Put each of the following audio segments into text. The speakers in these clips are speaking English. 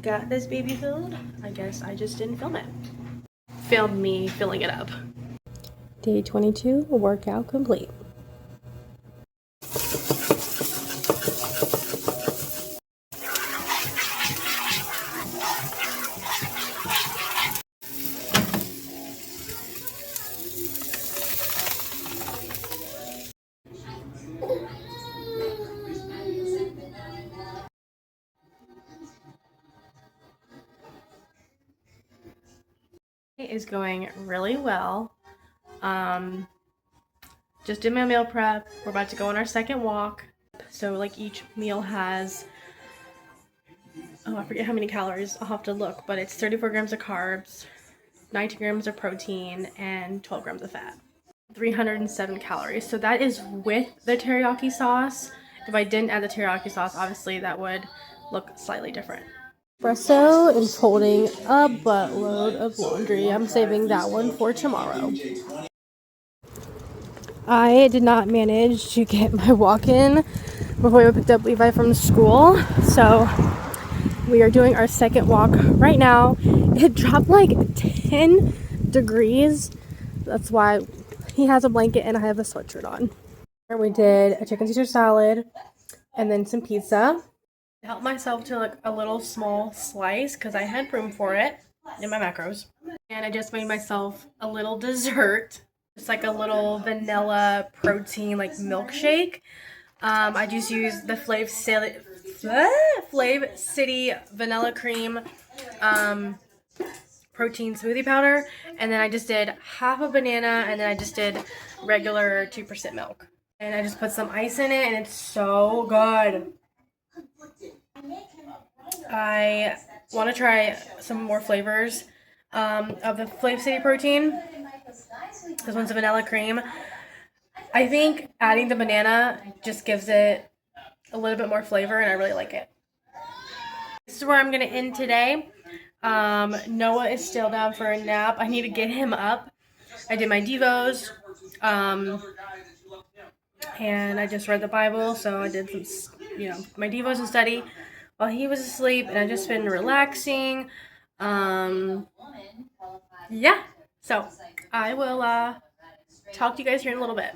Got this baby filled. I guess I just didn't film it. Filmed me filling it up. Day 22, workout complete. It is going really well. Just did my meal prep. We're about to go on our second walk. So like each meal has, oh, I forget how many calories. I'll have to look, but it's 34 grams of carbs, 19 grams of protein, and 12 grams of fat. 307 calories. So that is with the teriyaki sauce. If I didn't add the teriyaki sauce, obviously that would look slightly different. Espresso and folding a buttload of laundry. I'm saving that one for tomorrow. I did not manage to get my walk in before we picked up Levi from school, so we are doing our second walk right now. It dropped like 10 degrees. That's why he has a blanket and I have a sweatshirt on. We did a chicken Caesar salad and then some pizza. I helped myself to like a little small slice because I had room for it in my macros. And I just made myself a little dessert. It's like a little vanilla protein like milkshake. I just used the Flav City vanilla cream protein smoothie powder, and then I just did half a banana, and then I just did regular 2% milk, and I just put some ice in it, and it's so good. I want to try some more flavors of the Flav City protein. This one's a vanilla cream. I think adding the banana just gives it a little bit more flavor, and I really like it. This is where I'm going to end today. Noah is still down for a nap. I need to get him up. I did my devos, and I just read the Bible, so I did some, my devos and study while he was asleep, and I've just been relaxing. Yeah, so I will talk to you guys here in a little bit.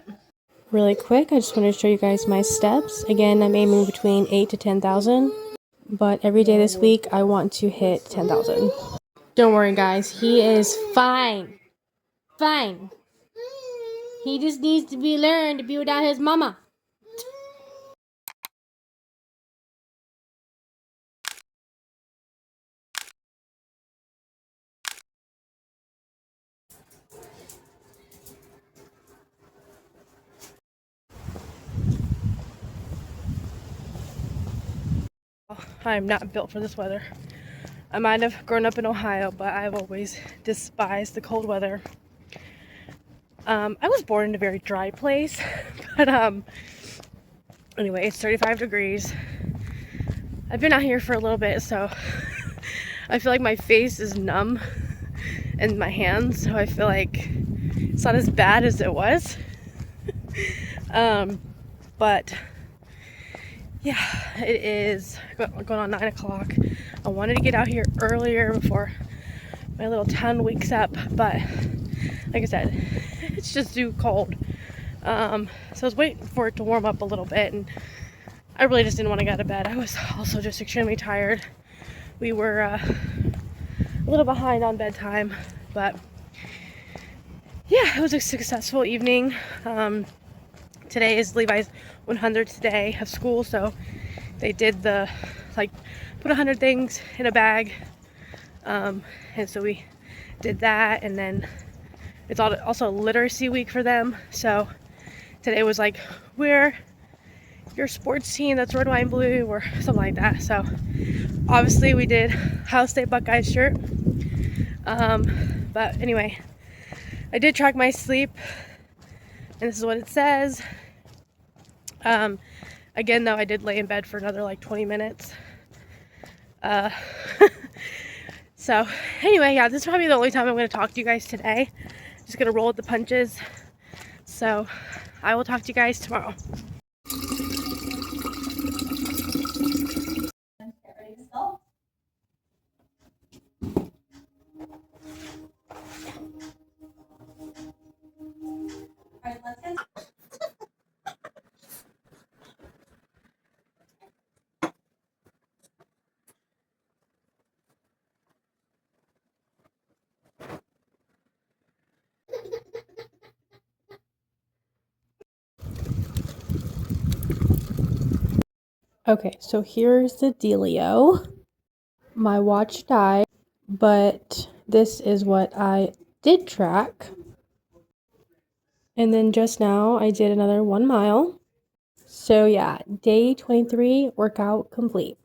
Really quick, I just want to show you guys my steps. Again, I'm aiming between 8 to 10,000, but every day this week I want to hit 10,000. Don't worry guys, he is fine. Fine. He just needs to be learned to be without his mama. I'm not built for this weather. I might have grown up in Ohio, but I've always despised the cold weather. I was born in a very dry place, but anyway, it's 35 degrees. I've been out here for a little bit, so I feel like my face is numb and my hands, so I feel like it's not as bad as it was. But yeah, it is going on 9 o'clock. I wanted to get out here earlier before my little town wakes up, but like I said, it's just too cold. So I was waiting for it to warm up a little bit, and I really just didn't want to get out of bed. I was also just extremely tired. We were a little behind on bedtime, but yeah, it was a successful evening. Today is Levi's 100th day of school, so they did the put 100 things in a bag, and so we did that, and then It's also literacy week for them. So today was like, we're your sports team that's red, white, and blue, or something like that. So obviously we did Ohio State Buckeyes shirt. But anyway, I did track my sleep, and this is what it says. Again, though, I did lay in bed for another like 20 minutes. So anyway, yeah, this is probably the only time I'm going to talk to you guys today. Just going to roll with the punches. So I will talk to you guys tomorrow. Okay, so here's the dealio. My watch died, but this is what I did track. And then just now I did another 1 mile. So yeah, day 23 workout complete.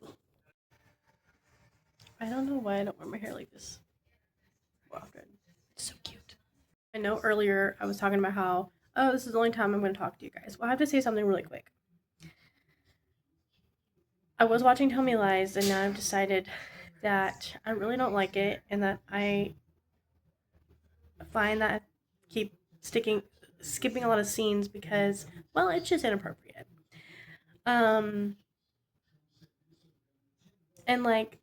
I don't know why I don't wear my hair like this. Wow, good. It's so cute. I know earlier I was talking about how, oh, this is the only time I'm going to talk to you guys. Well, I have to say something really quick. I was watching Tell Me Lies, and now I've decided that I really don't like it, and that I find that I keep skipping a lot of scenes because, well, it's just inappropriate. And like,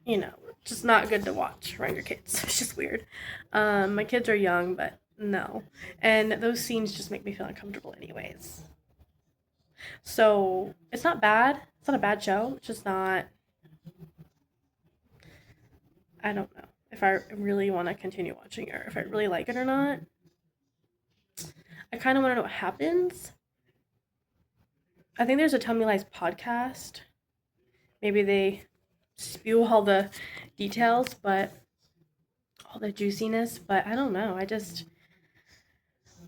you know, just not good to watch around your kids. It's just weird. My kids are young, but no. And those scenes just make me feel uncomfortable anyways. So it's not bad. It's not a bad show. It's just not, I don't know if I really want to continue watching it or if I really like it or not. I kind of want to know what happens. I think there's a Tell Me Lies podcast. Maybe they spew all the details, but all the juiciness, but I don't know.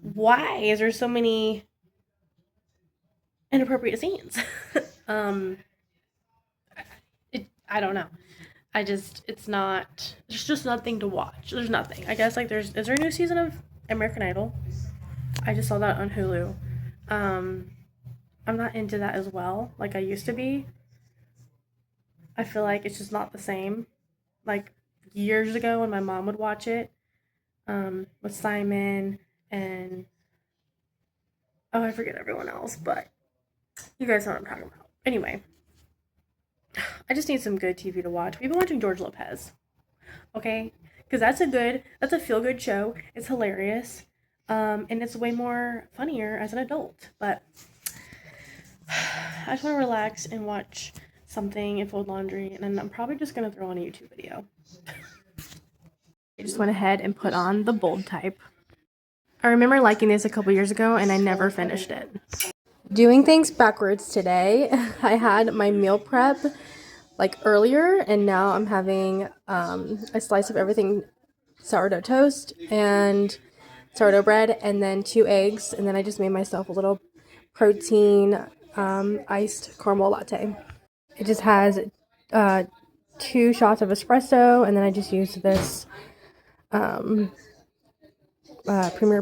Why is there so many inappropriate scenes? I don't know. There's just nothing to watch. There's nothing. I guess, like, is there a new season of American Idol? I just saw that on Hulu. I'm not into that as well, like I used to be. I feel like it's just not the same. Like, years ago when my mom would watch it, with Simon and, oh, I forget everyone else, but you guys know what I'm talking about. Anyway, I just need some good TV to watch. We've been watching George Lopez, okay? Because that's a feel good show. It's hilarious, and it's way more funnier as an adult. But I just want to relax and watch something and fold laundry, and then I'm probably just gonna throw on a YouTube video. I just went ahead and put on the bold type. I remember liking this a couple years ago, and I never finished it. Doing things backwards today. I had my meal prep like earlier, and now I'm having a slice of everything, sourdough toast and sourdough bread, and then 2 eggs, and then I just made myself a little protein iced caramel latte. It just has 2 shots of espresso, and then I just used this Premier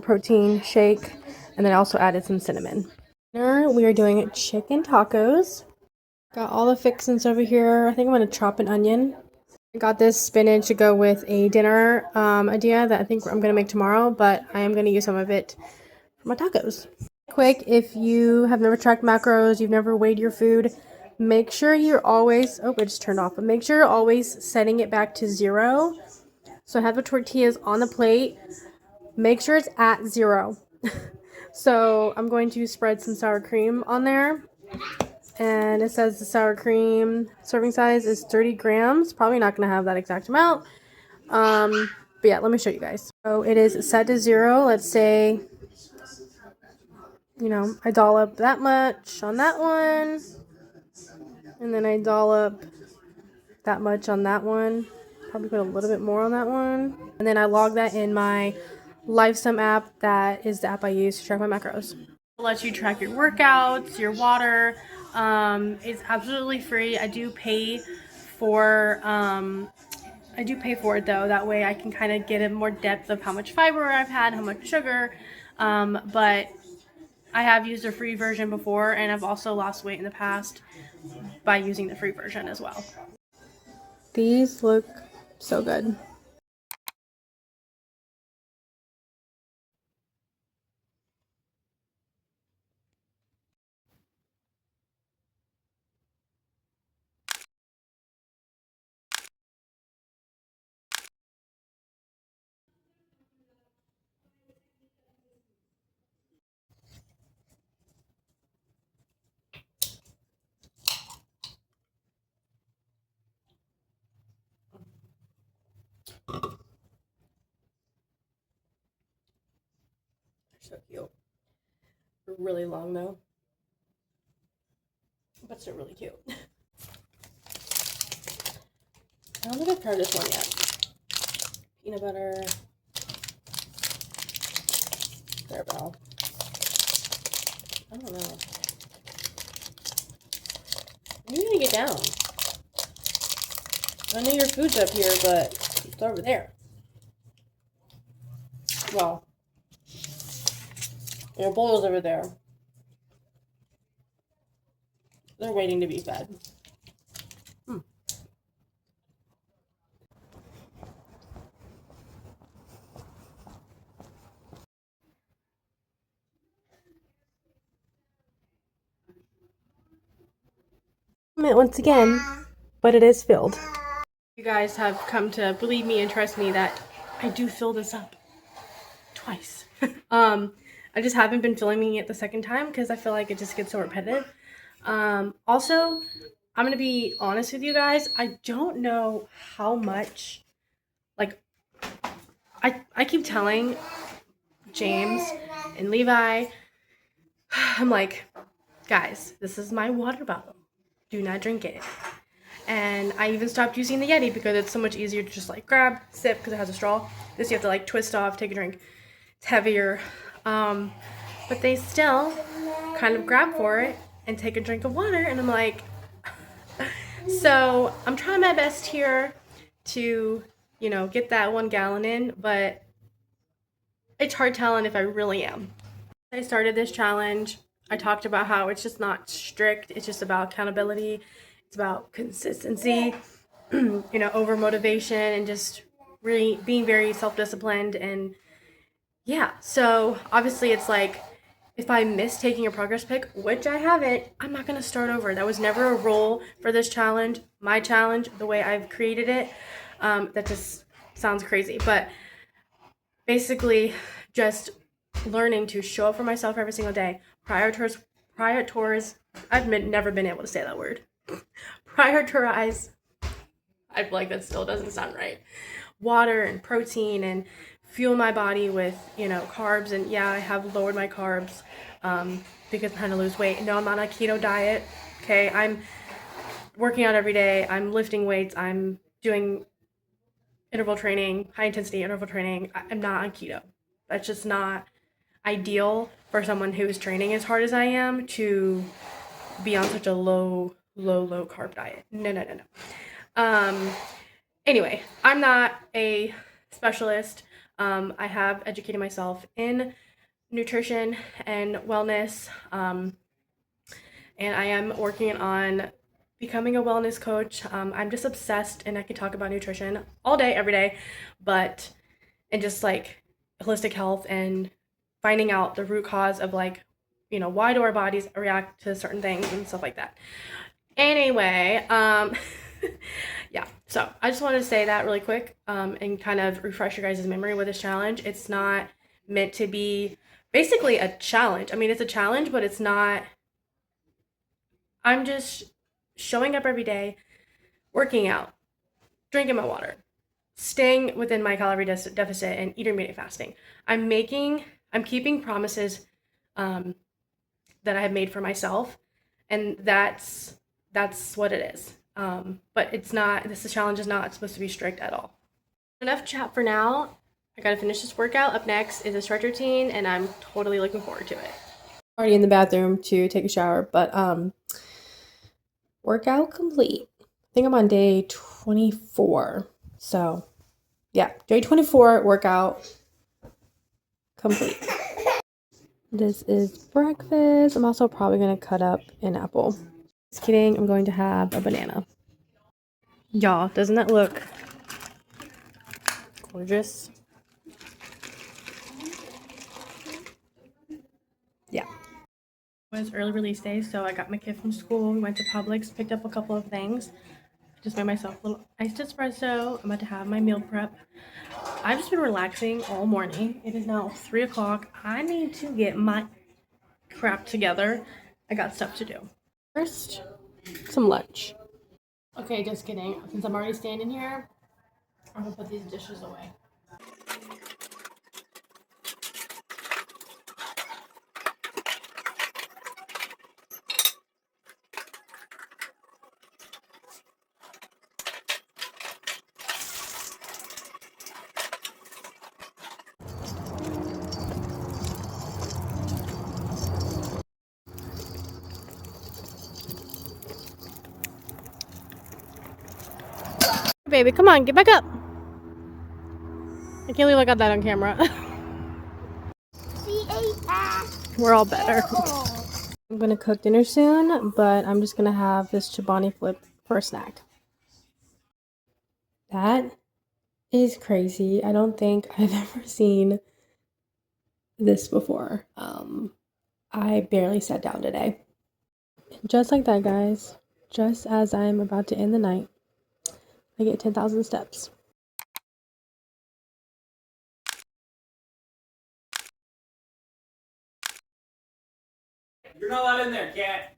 Protein shake, and then I also added some cinnamon. Dinner, we are doing chicken tacos. Got all the fixings over here. I think I'm going to chop an onion. I got this spinach to go with a dinner idea that I think I'm going to make tomorrow, but I am going to use some of it for my tacos. Quick, if you have never tracked macros, you've never weighed your food, make sure you're always, oh, it just turned off, but make sure you're always setting it back to 0. So I have the tortillas on the plate. Make sure it's at 0. So I'm going to spread some sour cream on there. And it says the sour cream serving size is 30 grams. Probably not going to have that exact amount. But yeah, let me show you guys. So it is set to 0. Let's say, you know, I dollop that much on that one. And then I dollop that much on that one. Probably put a little bit more on that one. And then I log that in my Lifesum app. That is the app I use to track my macros. It lets you track your workouts, your water. It's absolutely free. I do pay for it though. That way I can kind of get a more depth of how much fiber I've had, how much sugar. But I have used a free version before, and I've also lost weight in the past by using the free version as well. These look so good. So cute. Really long though, but still really cute. I don't think I've tried this one yet. Peanut butter. Barbell. I don't know. You need to get down. I know your food's up here, but it's over there. Well, your bowl's over there. They're waiting to be fed. Once again, but it is filled. You guys have come to believe me and trust me that I do fill this up twice. I just haven't been filming it the second time because I feel like it just gets so repetitive. Also, I'm gonna be honest with you guys. I don't know how much, like, I keep telling James and Levi, I'm like, guys, this is my water bottle. Do not drink it. And I even stopped using the Yeti because it's so much easier to just like grab, sip because it has a straw. This you have to like twist off, take a drink. It's heavier. But they still kind of grab for it and take a drink of water. And I'm like, so I'm trying my best here to, get that 1 gallon in, but it's hard telling if I really am. I started this challenge. I talked about how it's just not strict. It's just about accountability. It's about consistency, over motivation and just really being very self-disciplined. And yeah, so obviously it's like, if I miss taking a progress pic, which I haven't, I'm not going to start over. That was never a rule for this challenge. My challenge, the way I've created it, that just sounds crazy. But basically just learning to show up for myself every single day. Prioritize, I've never been able to say that word. Prioritize, I feel like that still doesn't sound right. Water and protein and fuel my body with, carbs. And yeah, I have lowered my carbs because I'm trying to lose weight. No, I'm not on a keto diet. Okay, I'm working out every day. I'm lifting weights. I'm doing interval training, high intensity interval training. I'm not on keto. That's just not ideal for someone who's training as hard as I am to be on such a low carb diet. No. Anyway, I'm not a specialist. I have educated myself in nutrition and wellness, and I am working on becoming a wellness coach. I'm just obsessed, and I can talk about nutrition all day, every day, and just like holistic health and finding out the root cause of like, why do our bodies react to certain things and stuff like that. Anyway, yeah, so I just wanted to say that really quick and kind of refresh your guys' memory with this challenge. It's not meant to be basically a challenge. I mean, it's a challenge, but it's not. I'm just showing up every day, working out, drinking my water, staying within my calorie deficit, and intermittent fasting. I'm keeping promises that I have made for myself, and that's what it is. But it's not, this challenge is not supposed to be strict at all. Enough chat for now. I gotta finish this workout. Up next is a stretch routine, and I'm totally looking forward to it. Already in the bathroom to take a shower, but workout complete. I think I'm on day 24. So yeah, day 24 workout complete. This is breakfast. I'm also probably gonna cut up an apple. Just kidding, I'm going to have a banana. Y'all, doesn't that look gorgeous? Yeah. It was early release day, so I got my kid from school. We went to Publix, picked up a couple of things. Just made myself a little iced espresso. I'm about to have my meal prep. I've just been relaxing all morning. It is now 3 o'clock. I need to get my crap together. I got stuff to do. First, some lunch. Okay, just kidding. Since I'm already standing here, I'm gonna put these dishes away. Baby, come on, get back up. I can't believe I got that on camera. We're all better. I'm gonna cook dinner soon, but I'm just gonna have this Chobani flip for a snack. That is crazy. I don't think I've ever seen this before. I barely sat down today. Just like that, guys. Just as I'm about to end the night, I get 10,000 steps. You're not allowed in there, cat.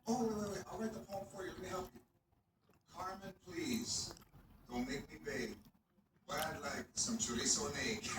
Oh, wait. I'll write the poem for you. Let me help you. Carmen, please, don't make me beg. But I'd like some chorizo and egg.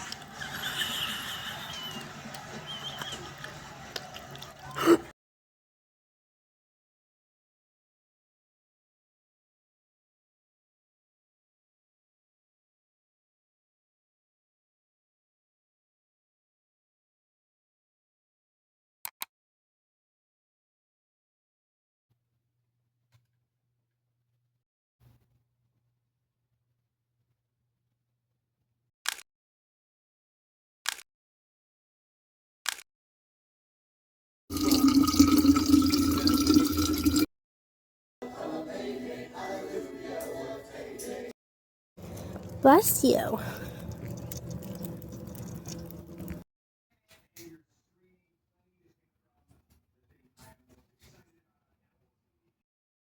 Bless you.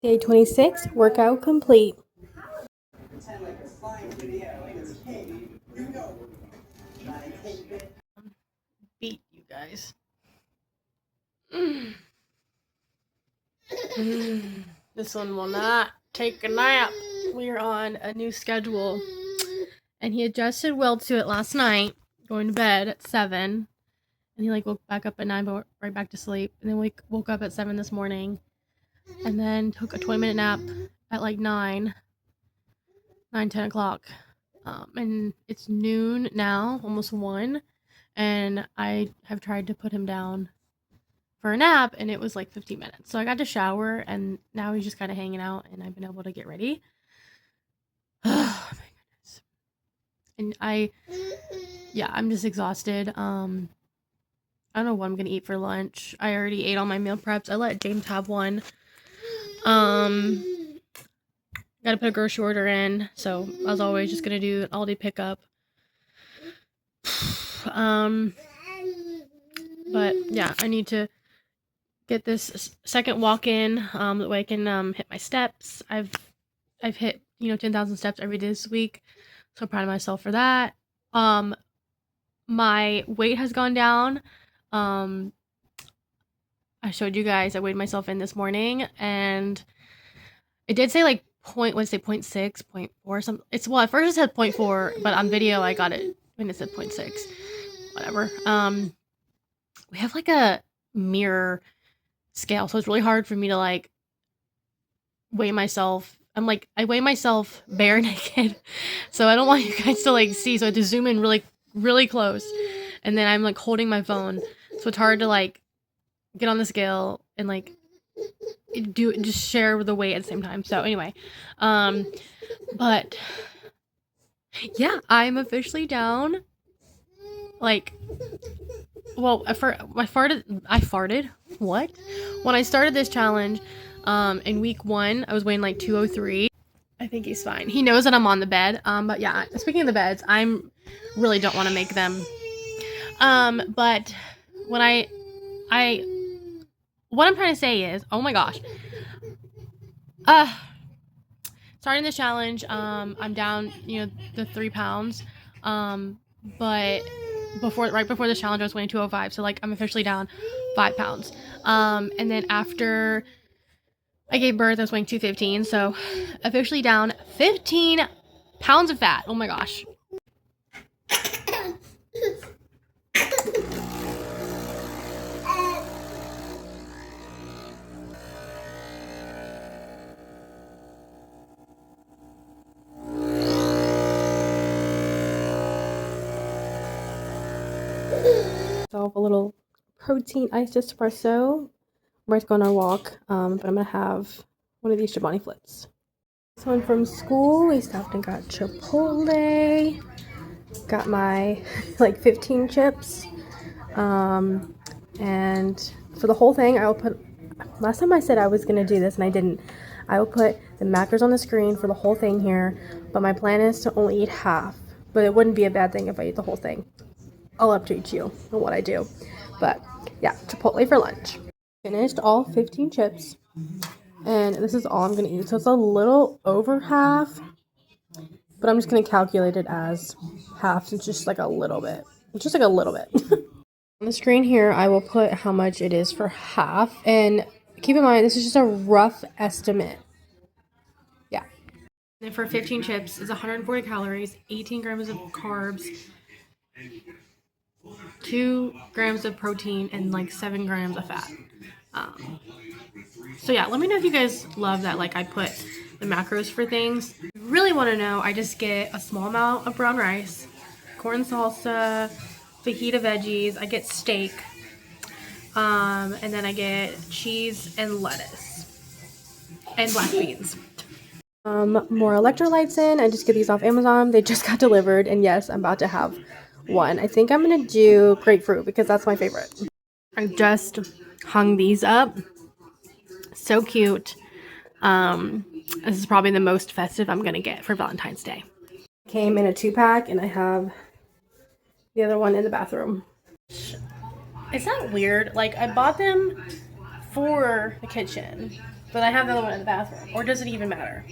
Day 26, workout complete. Beat you guys. This one will not take a nap. We are on a new schedule. And he adjusted well to it last night, going to bed at 7. And he woke back up at 9, but right back to sleep. And then we woke up at 7 this morning. And then took a 20-minute nap at 9, 10 o'clock. And it's noon now, almost 1. And I have tried to put him down for a nap, and it was 15 minutes. So I got to shower, and now he's just kind of hanging out, and I've been able to get ready. Oh my goodness. and I'm just exhausted. I don't know what I'm gonna eat for lunch. I already ate all my meal preps. I let James have one. Gotta put a grocery order in, so as always, just gonna do an all-day pickup. But yeah, I need to get this second walk in, that way I can hit my steps. I've hit 10,000 steps every day this week, so proud of myself for that. My weight has gone down. I showed you guys I weighed myself in this morning, and it did say like 0.6, 0.4 something. At first it said 0.4, but on video I got it when it said 0.6. Whatever. We have like a mirror scale, so it's really hard for me to like weigh myself. I weigh myself bare naked, so I don't want you guys to like see, so I have to zoom in really, really close, and then I'm like holding my phone, so it's hard to like get on the scale and like just share the weight at the same time. So anyway, but yeah, I'm officially down. Like, well, I farted. What? When I started this challenge, in week 1, I was weighing like 203. I think he's fine. He knows that I'm on the bed. But yeah, speaking of the beds, really don't want to make them. But when what I'm trying to say is, oh my gosh, starting this challenge, I'm down, the 3 pounds. But right before the challenge, I was weighing 205. So like, I'm officially down 5 pounds. And then after I gave birth, I was weighing 215. So officially down 15 pounds of fat. Oh my gosh. A little protein iced espresso. We're about to go on our walk, but I'm gonna have one of these Chobani Flits. Someone from school, we stopped and got Chipotle. Got my like 15 chips, and for the whole thing I will put, last time I said I was gonna do this and I didn't, I will put the macros on the screen for the whole thing here, but my plan is to only eat half, but it wouldn't be a bad thing if I eat the whole thing. I'll update you on what I do. But yeah, Chipotle for lunch. Finished all 15 chips, and this is all I'm gonna eat. So it's a little over half, but I'm just gonna calculate it as half. It's just like a little bit. It's just like a little bit. On the screen here, I will put how much it is for half, and keep in mind this is just a rough estimate. Yeah. And for 15 chips, it's 140 calories, 18 grams of carbs, 2 grams of protein, and like 7 grams of fat. So yeah, let me know if you guys love that like I put the macros for things. If you really want to know, I just get a small amount of brown rice, corn salsa, fajita veggies, I get steak, and then I get cheese and lettuce and black beans. More electrolytes in. I just get these off Amazon. They just got delivered, and yes, I'm about to have one. I think I'm gonna do grapefruit because that's my favorite. I just hung these up. So cute. This is probably the most festive I'm gonna get for Valentine's Day. Came in a 2-pack, and I have the other one in the bathroom. It's not weird. Like, I bought them for the kitchen, but I have the other one in the bathroom. Or does it even matter?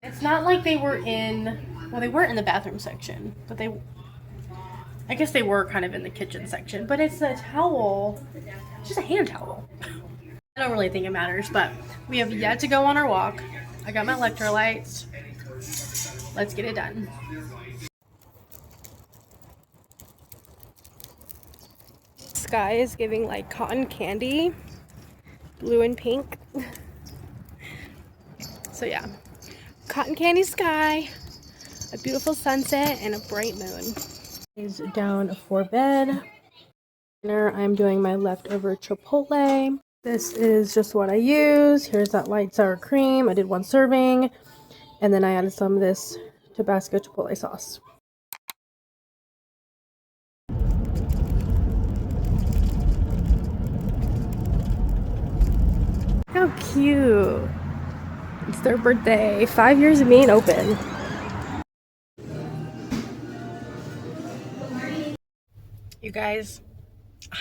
It's not like they were well, they weren't in the bathroom section, but I guess they were kind of in the kitchen section. But it's a towel. It's just a hand towel. I don't really think it matters, but we have yet to go on our walk. I got my electrolytes. Let's get it done. Sky is giving like cotton candy, blue and pink. So yeah, cotton candy sky, a beautiful sunset, and a bright moon. Is down for bed. Dinner, I'm doing my leftover Chipotle. This is just what I use. Here's that light sour cream. I did 1 serving, and then I added some of this Tabasco Chipotle sauce. How cute. It's their birthday. 5 years of being open. You guys,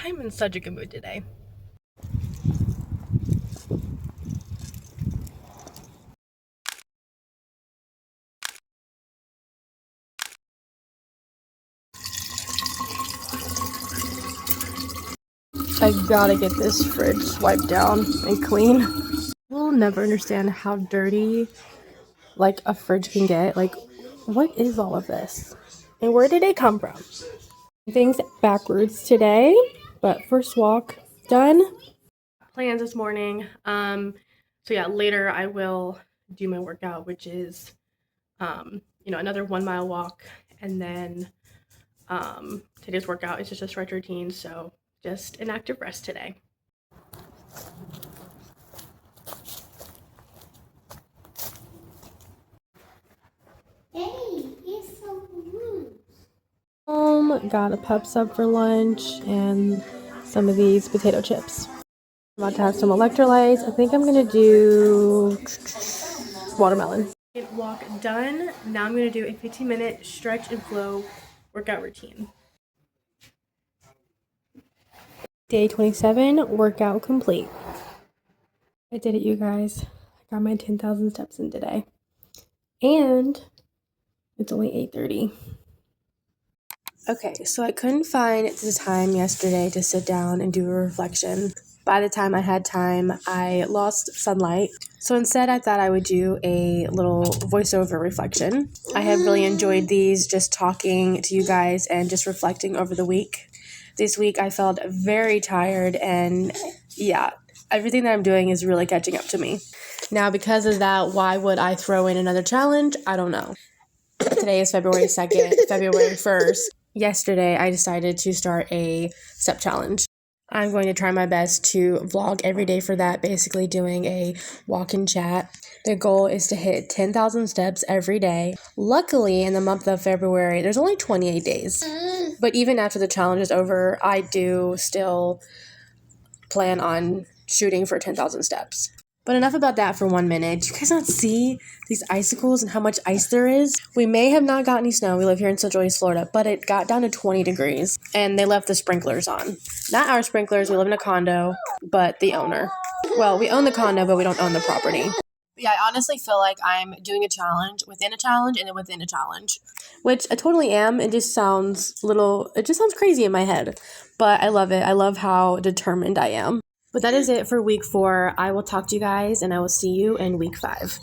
I'm in such a good mood today. I gotta get this fridge wiped down and clean. We'll never understand how dirty like a fridge can get. Like, what is all of this? And where did it come from? Things backwards today, but first walk done. Plans this morning. So yeah, later I will do my workout, which is another 1 mile walk, and then today's workout is just a stretch routine, so just an active rest today. Hey, it's so rude. Got a pep sub for lunch and some of these potato chips. I'm about to have some electrolytes. I think I'm gonna do watermelon. Walk done. Now I'm gonna do a 15-minute stretch and flow workout routine. Day 27, workout complete. I did it, you guys. I got my 10,000 steps in today. And it's only 8:30. Okay, so I couldn't find the time yesterday to sit down and do a reflection. By the time I had time, I lost sunlight. So instead, I thought I would do a little voiceover reflection. I have really enjoyed these, just talking to you guys and just reflecting over the week. This week, I felt very tired, and yeah, everything that I'm doing is really catching up to me. Now, because of that, why would I throw in another challenge? I don't know. Today is February 2nd, February 1st. Yesterday, I decided to start a step challenge. I'm going to try my best to vlog every day for that, basically doing a walk-in chat. The goal is to hit 10,000 steps every day. Luckily, in the month of February, there's only 28 days. But even after the challenge is over, I do still plan on shooting for 10,000 steps. But enough about that for 1 minute. Do you guys not see these icicles and how much ice there is? We may have not got any snow. We live here in Central East Florida, but it got down to 20 degrees and they left the sprinklers on. Not our sprinklers. We live in a condo, but the owner. Well, we own the condo, but we don't own the property. Yeah, I honestly feel like I'm doing a challenge within a challenge and then within a challenge, which I totally am. It just sounds crazy in my head, but I love it. I love how determined I am. But that is it for week 4. I will talk to you guys, and I will see you in week 5.